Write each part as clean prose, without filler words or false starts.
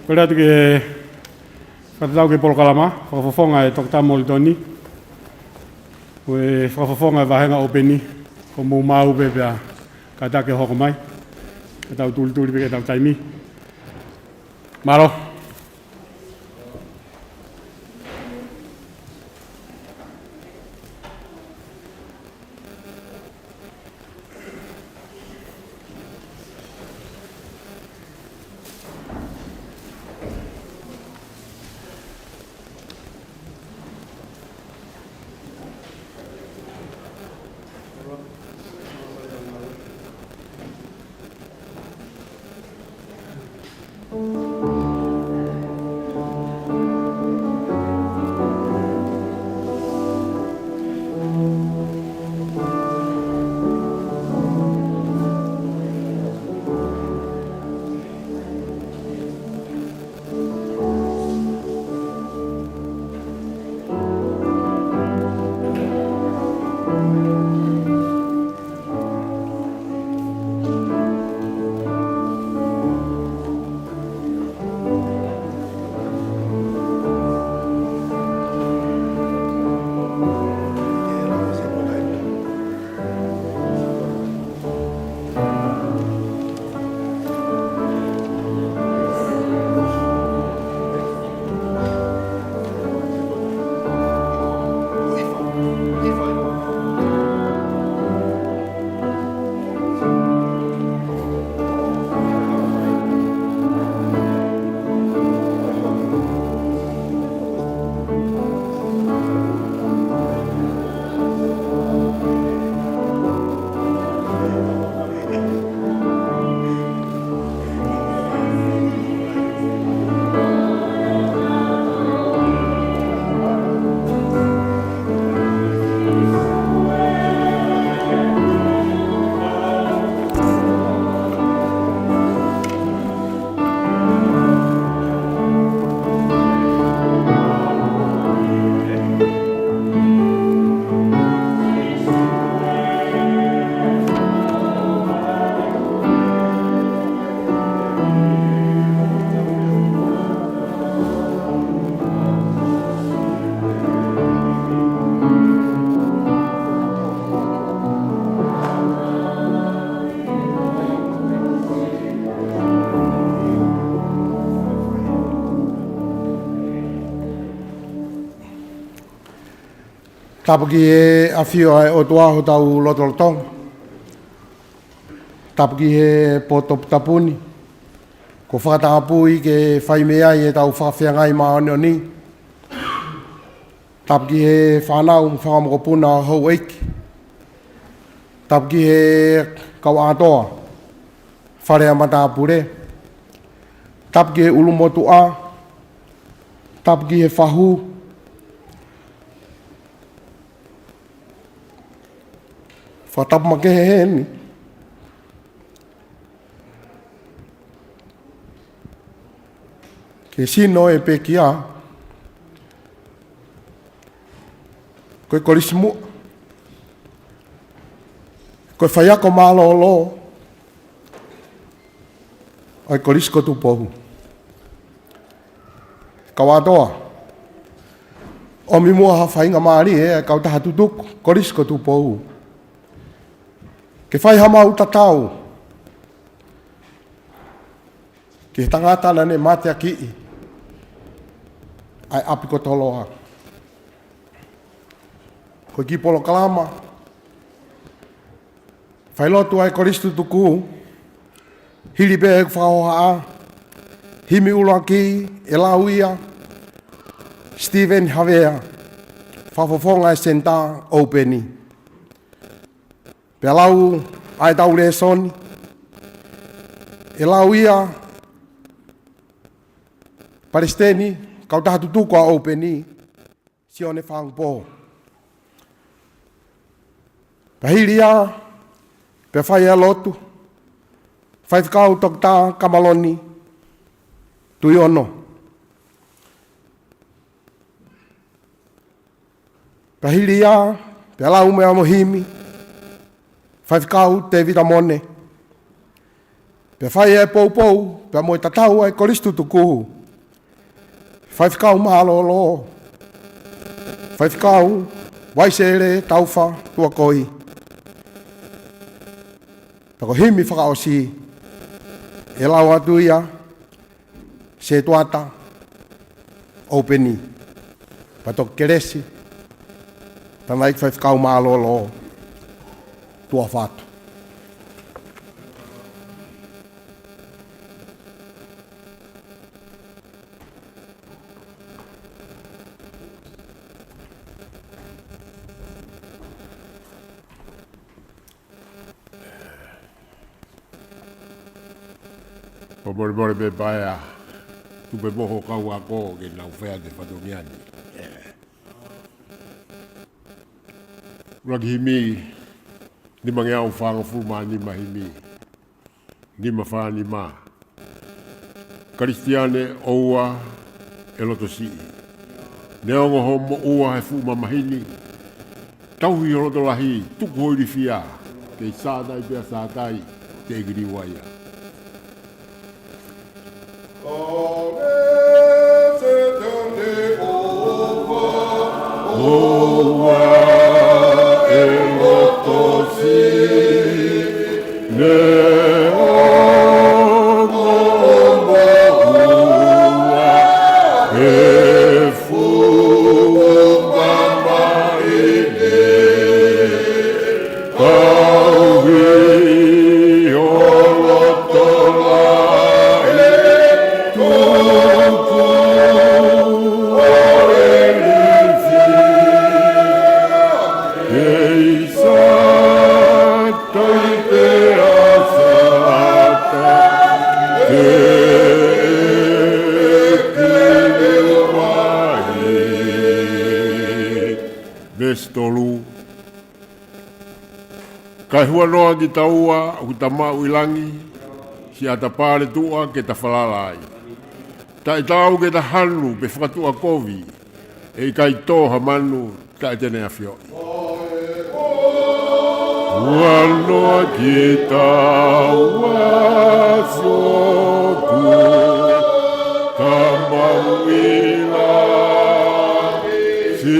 Pera que fatau ke polkalama, whakafofonga e tokta Molitoni. Ue whakafofonga e wahenga openi, ko mou mau pepea ka take hoko mai. Ke tau tuli pe ke tau taimi. Maro. Tapaki e awhio ai o tuaho tau lotolotong. Tapaki he potoputapuni. Ko whakatangapui ke whaimea i e tau whawhiangai maone o ni. Tapaki he whanau whakamokopuna hau eiki. Tapaki he kau atoa. Wharea matapure. Tapaki he ulumotu a. Tapaki he whahu. Whatapmake he heni. Ke sino e pekia. Koe korisimu. Koe whaiako mālolo. Ai korisko tu pohu. Kawatoa. Omi mua hawhainga maari e kau taha tutuku. Korisko tu pohu. Ke whai hama uta tau. Ke tangata nane mate a kii. Ai api ko toloha. Ko ki polo kalama. Whai lotu ai koristu tuku. Hili pe e whaoha a. Himi ulaki, Elauia. Stephen Havea. Whafofonga e senta openi. Pe lau ai tau le soni. E lau ia Palestini, kau taha tutuko a openi, si one whangpo. Pahiria, pe whai a lotu, whai whakau tok tā kamaloni, tui ono. Pahiria, pe lau mea mohimi, whai whakau te vita mone. Pe whai e pou, pe moe tatau e koristu tukuhu. Whai whakau mahalolo. Whai whakau, waisere, tauwha, tua koi. Tako himi whakao si, e lau atu ia, se tuata, openi. Patok keresi, tanaik whai whakau mahalolo, tua whatu. Mori be baia tu be moho kau ako ke nau fea te whatongiani. Uragihimi ni mangea o whanga fuma ni mahimi ni mawha ni ma. Karistiane oua e loto si. Neongo ho mo ua he fuma mahini. Tauhi o loto lahi tuku hoi fia ke sātai pia sātai te giri waia. Bestolu kai hua noa ki taua o ta mau ilangi si ata pare tua ke ta falalai ta tau ke ta hanu pe fatua kovi e kai toha manu ta tene afio hua noa ki taua soku ta mau ilangi si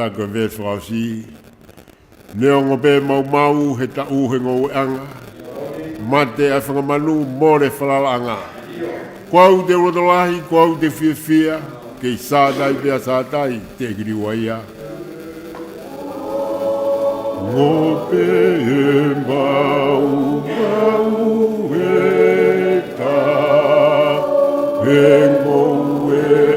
Ko ve frasi neongo be mau he ta uhengo anga mate a whanga manu more whalalanga kwau te rodolahi kwau te fia kei sādai pia sātai te kiri waia ngope e mau e ta e ngou e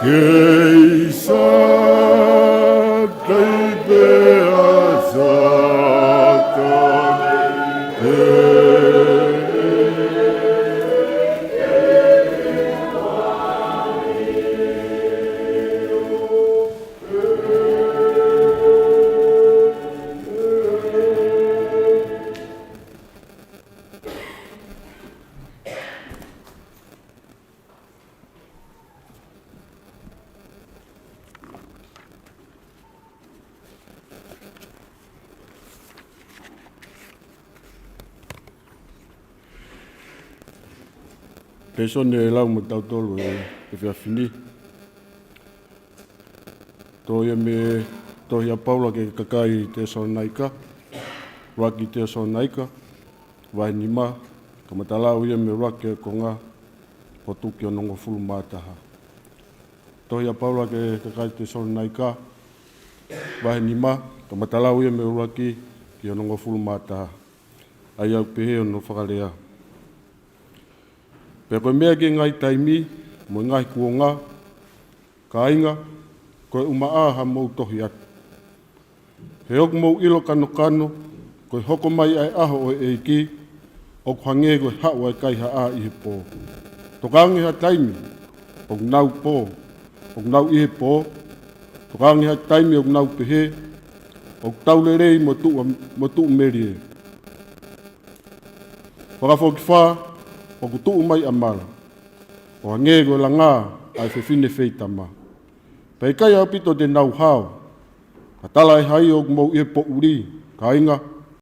Keisa, Keisa, Pesone e lau mo tau tolu e whia whini. Tō ia me tō ia Paula ke kakai te Sonaika, Raki te Sonaika, vai ni ma, ka matalau ia me Raki e konga, ho tuki o nongo fulu mātaha. Tō ia Paula ke kakai te Sonaika, vai ni ma, ka matalau ia me Raki ki o nongo fulu mātaha. Ai au pehe o no whakalea. Pea koe mea ke ngai taimi, mo ngai kuonga, ka inga, koe umaaha mou tohi atu. He oku mou ilo kano kano, koe hoko mai ai aho o e ki, o kuhange koe hao ai kai haa ihe pō. Tokangi ha taimi, o nau pō, o nau ihe pō, tokangi ha taimi o nau pehe, o taulerei mo tuu merie. Whakafoki whaa, o kutuu mai amala. O hange koe la ngā, ai whiwhine wheitama. Pei kai au pito te nau hao. Ka tala e hai o mou e po uri, ka inga,